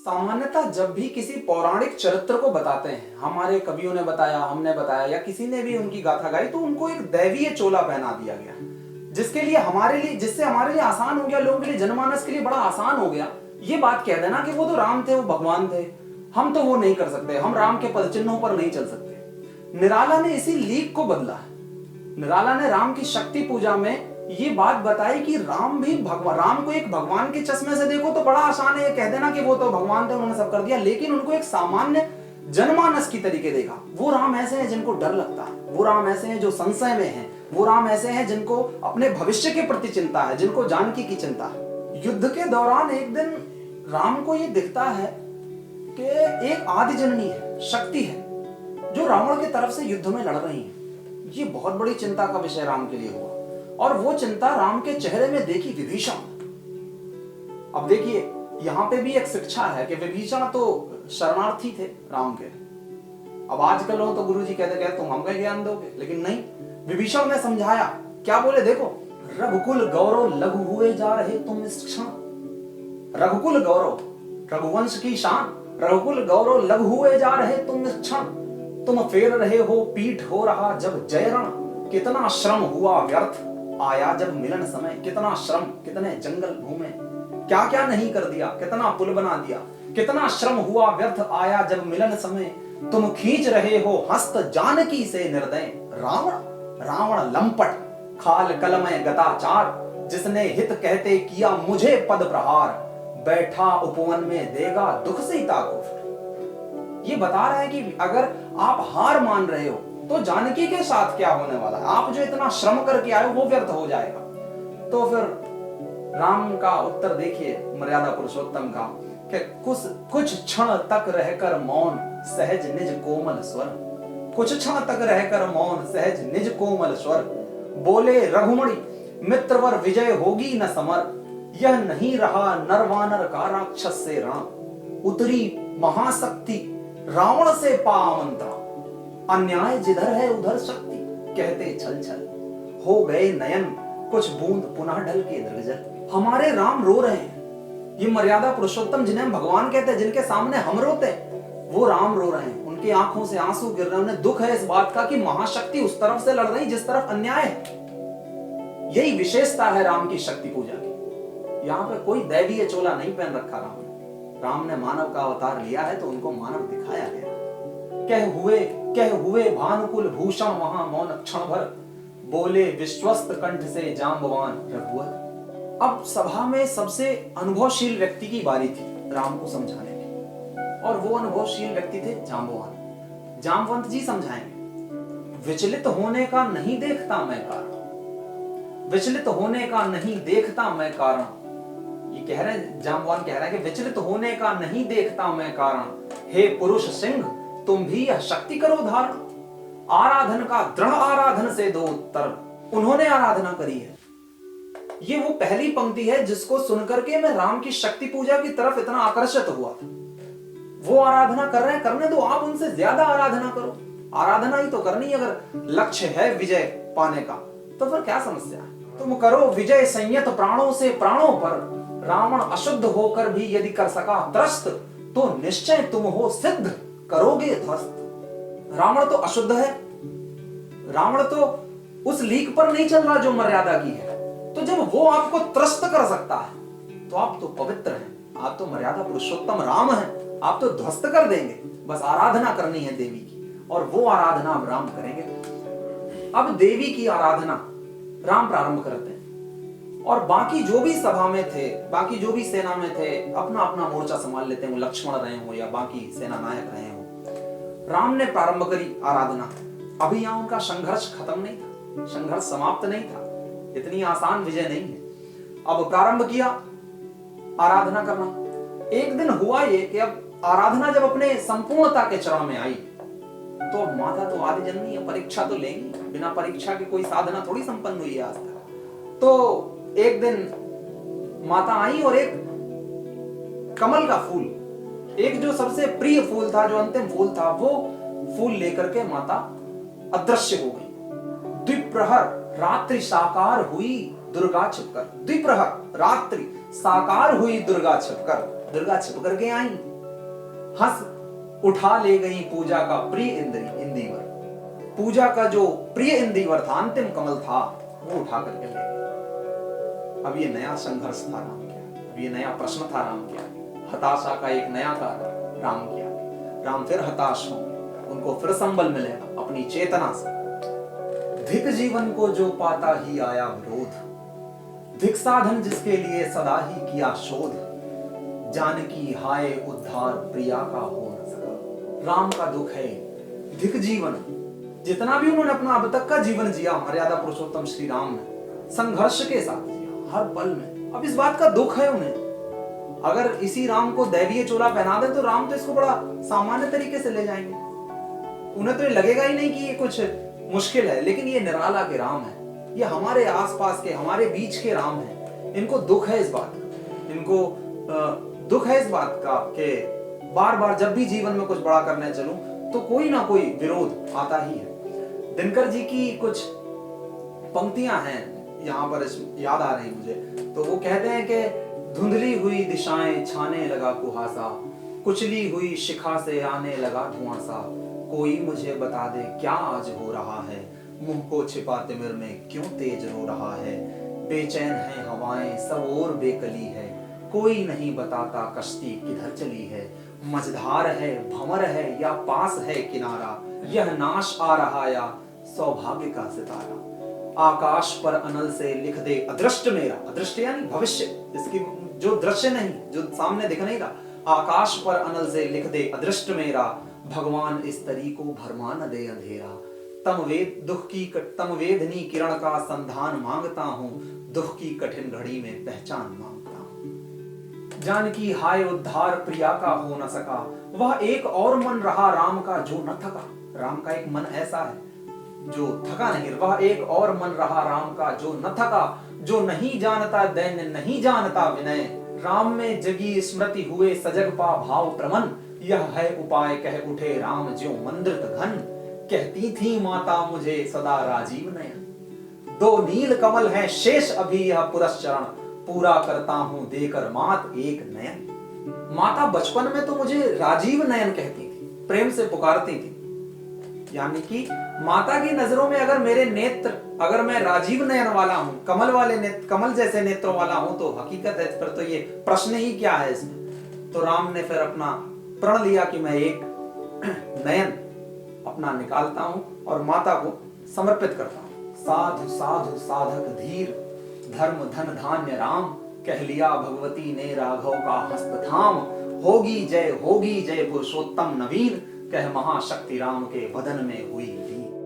सामान्यतः जब भी किसी पौराणिक चरित्र को बताते हैं, हमारे कवियों ने बताया, हमने बताया या किसी ने भी उनकी गाथा गाई, तो उनको एक दैवीय चोला पहना दिया गया, जिससे हमारे लिए आसान हो गया, लोगों के लिए, जनमानस के लिए बड़ा आसान हो गया ये बात कह देना कि वो तो राम थे, वो भगवान थे, हम तो वो नहीं कर सकते, हम राम के पदचिन्हों पर नहीं चल सकते। निराला ने इसी लीक को बदला। निराला ने राम की शक्ति पूजा में ये बात बताई कि राम को एक भगवान के चश्मे से देखो तो बड़ा आसान है ये कह देना कि वो तो भगवान थे, उन्होंने सब कर दिया, लेकिन उनको एक सामान्य जनमानस की तरीके देखा। वो राम ऐसे हैं जिनको डर लगता है, वो राम ऐसे हैं जो संशय में हैं, वो राम ऐसे हैं जिनको अपने भविष्य के प्रति चिंता है, जिनको जानकी की चिंता है। युद्ध के दौरान एक दिन राम को ये दिखता है कि एक आदि जननी है, शक्ति है, जो रावण की तरफ से युद्ध में लड़ रही है। ये बहुत बड़ी चिंता का विषय राम के लिए हुआ, और वो चिंता राम के चेहरे में देखी विभीषण। अब देखिए, यहां पे भी एक शिक्षा है कि विभीषण तो शरणार्थी थे राम के। अब आजकल हो तो गुरुजी कहते तुम हमको ज्ञान दोगे, लेकिन नहीं, विभीषण ने समझाया। क्या बोले देखो, रघुकुल गौरव लघु हुए जा रहे तुम इस क्षण। रघुकुल गौरव, रघुवंश की शान, रघुकुल गौरव लघु हुए जा रहे तुम इस क्षण। तुम फेर रहे हो पीठ हो रहा जब जय रण। कितना श्रम हुआ व्यर्थ आया जब मिलन समय। कितना श्रम, कितने जंगल घूमे, क्या क्या नहीं कर दिया, कितना पुल बना दिया। कितना श्रम हुआ व्यर्थ आया जब मिलन समय। तुम खींच रहे हो हस्त जानकी से निर्दय। रावण लंपट खाल कलमय गताचार। जिसने हित कहते किया मुझे पद प्रहार। बैठा उपवन में देगा दुख सीता को। ये बता रहा है कि अगर आप हार मान रहे हो तो जानकी के साथ क्या होने वाला है। आप जो इतना श्रम करके आए हो वो व्यर्थ हो जाएगा। तो फिर राम का उत्तर देखिए, मर्यादा पुरुषोत्तम का, कि कुछ क्षण तक रहकर मौन सहज निज कोमल स्वर। कुछ क्षण तक रहकर मौन सहज निज कोमल स्वर। बोले रघुमणि मित्रवर विजय होगी न समर। यह नहीं रहा नरवानर का राक्षस से रण। उतरी महाशक्ति रावण से पा आमंत्रण। अन्याय जिधर है उधर शक्ति कहते छल छल। हो गए नयन कुछ बूंद पुनः ढल के दृगजल। हमारे राम रो रहे हैं। ये मर्यादा पुरुषोत्तम जिन्हें हम भगवान कहते हैं, जिनके सामने हम रोते हैं, वो राम रो रहे हैं। उनकी आंखों से आंसू गिर रहे हैं। उन्हें दुख है इस बात का कि महाशक्ति उस तरफ से लड़ रही जिस तरफ अन्याय है। यही विशेषता है राम की शक्ति पूजा की। यहाँ पे कोई दैवीय चोला नहीं पहन रखा राम ने। राम ने मानव का अवतार लिया है तो उनको मानव दिखाया गया। कह हुए भानुकुल भूषण वहां मौन क्षण भर। बोले विश्वस्त कंठ से जांबवान रघुवर। अब सभा में सबसे अनुभवशील व्यक्ति की बारी थी राम को समझाने की, और वो अनुभवशील व्यक्ति थे जांबवान। जामवंत जी समझाएंगे। विचलित होने का नहीं देखता मैं कारण। विचलित होने का नहीं देखता मैं कारण। ये कह रहे हैं, जामवान कह रहा है कि विचलित होने का नहीं देखता मैं कारण। हे पुरुष सिंह तुम भी यह शक्ति करो धारण। आराधन का दृढ़ आराधन से दो उत्तर। उन्होंने आराधना करी है। ये वो पहली पंक्ति है जिसको सुनकर के मैं राम की शक्ति पूजा की तरफ इतना आकर्षित हुआ था। वो आराधना कर रहे हैं, करने दो, आप उनसे ज्यादा आराधना करो। आराधना ही तो करनी, अगर लक्ष्य है विजय पाने का तो फिर क्या समस्या है। तुम करो विजय संयत प्राणों से प्राणों पर। रावण अशुद्ध होकर भी यदि कर सका त्रस्त, तो निश्चय तुम हो सिद्ध करोगे ध्वस्त। रावण तो अशुद्ध है, रावण तो उस लीक पर नहीं चल रहा जो मर्यादा की है। तो जब वो आपको त्रस्त कर सकता है तो आप तो पवित्र हैं, आप तो मर्यादा पुरुषोत्तम राम हैं, आप तो ध्वस्त कर देंगे। बस आराधना करनी है देवी की, और वो आराधना अब राम करेंगे। अब देवी की आराधना राम प्रारंभ करते हैं, और बाकी जो भी सभा में थे, बाकी जो भी सेना में थे, अपना अपना मोर्चा संभाल लेते हैं। वो लक्ष्मण रहे हो या बाकी सेना नायक रहे हो। राम ने प्रारंभ करी आराधना। अभी यहां उनका संघर्ष खत्म नहीं था, संघर्ष समाप्त नहीं था, इतनी आसान विजय नहीं है। अब प्रारंभ किया आराधना करना। एक दिन हुआ ये कि अब आराधना जब अपने संपूर्णता के चरण में आई तो माता तो आदि जननी है, परीक्षा तो लेंगी। बिना परीक्षा की कोई साधना थोड़ी संपन्न हुई है आज तक। तो एक दिन माता आई और एक कमल का फूल, एक जो सबसे प्रिय फूल था, जो अंतिम फूल था, वो फूल लेकर के माता अदृश्य हो गई। द्विप्रहर रात्रि साकार हुई दुर्गा छिपकर। द्विप्रहर रात्रि साकार हुई दुर्गा छिपकर। दुर्गा छिप करके आई हंस उठा ले गई पूजा का प्रिय इंदिवर। पूजा का जो प्रिय इंदिवर था, अंतिम कमल था, वो उठा करके ले गई। अब ये नया संघर्ष था राम के आगे, अब ये नया प्रश्न था राम के आगे, हताशा का एक नया कारण राम के आगे। राम फिर हताश होंगे, उनको फिर संबल मिलेगा अपनी चेतना से। धिक जीवन को जो पाता ही आया विरोध, धिक साधन जिसके लिए सदा ही किया शोध, जानकी हाय उद्धार प्रिया का हो न सका। राम का दुख है धिक जीवन, जितना भी उन्होंने अपना अब तक का जीवन जिया मर्यादा पुरुषोत्तम श्री राम ने संघर्ष के साथ जिया हर पल में, अब इस बात का दुख है उन्हें। अगर इसी राम को दैवीय चोला पहना दे तो राम तो इसको बड़ा सामान्य तरीके से ले जाएंगे, उन्हें तो ये लगेगा ही नहीं कि ये कुछ मुश्किल है। लेकिन ये निराला के राम है, ये हमारे आसपास के हमारे बीच के राम है। इनको दुख है इस बात का, इनको दुख है इस बात का कि बार बार जब भी जीवन में कुछ बड़ा करने चलूं तो कोई ना कोई विरोध आता ही है। दिनकर जी की कुछ पंक्तियां हैं यहाँ पर याद आ रही मुझे, तो वो कहते हैं कि धुंधली हुई दिशाएं छाने लगा कुहासा, कुचली हुई शिखा से आने लगा धुआं सा, कोई मुझे बता दे क्या आज हो रहा है, मुंह को छिपा तिमिर में क्यों तेज रो रहा है, बेचैन है हवाएं सब और बेकली है, कोई नहीं बताता कश्ती किधर चली है, मझधार है भंवर है या पास है किनारा, यह नाश आ रहा या सौभाग्य का सितारा, आकाश पर अनल से लिख दे अदृष्ट मेरा, अदृष्ट यानी भविष्य, इसकी जो दृश्य नहीं, जो सामने दिख नहीं रहा, आकाश पर अनल से लिख दे अदृष्ट मेरा, भगवान इस तरी को भरमा न दे अंधेरा, तम वेदनी किरण का संधान मांगता हूँ, दुख की कठिन घड़ी में पहचान मांगता हूँ, जानकी हाय उद्धार प्रिया का हो न सका, वह एक और मन रहा राम का जो न थका। राम का एक मन ऐसा है जो थका नहीं, वह एक और मन रहा राम का जो न थका, जो नहीं जानता दैन्य नहीं जानता विनय, राम में जगी स्मृति हुए सजग पा भाव प्रमन, यह है उपाय कह उठे राम ज्यों मंद्रित घन, कहती थी माता मुझे सदा राजीव नयन, दो नील कमल हैं शेष अभी यह पुरस्चरण, पूरा करता हूं देकर मात एक नयन। माता बचपन में तो मुझे राजीव नयन कहती थी, प्रेम से पुकारती थी, यानी कि माता की नजरों में अगर मेरे नेत्र, अगर मैं राजीव नयन वाला हूं, कमल वाले नेत्र, कमल जैसे नेत्रों वाला हूं, तो हकीकत है फिर तो ये प्रश्न ही क्या है इसमें। तो राम ने फिर अपना प्रण लिया कि मैं एक नयन अपना निकालता हूं और माता को समर्पित करता हूं। साधु साधु साधक धीर, धर्म धन धान्य राम, कह लिया भगवती ने राघव का हस्त थाम, होगी जय पुरुषोत्तम नवीन, कह महाशक्ति राम के बदन में हुई लीन।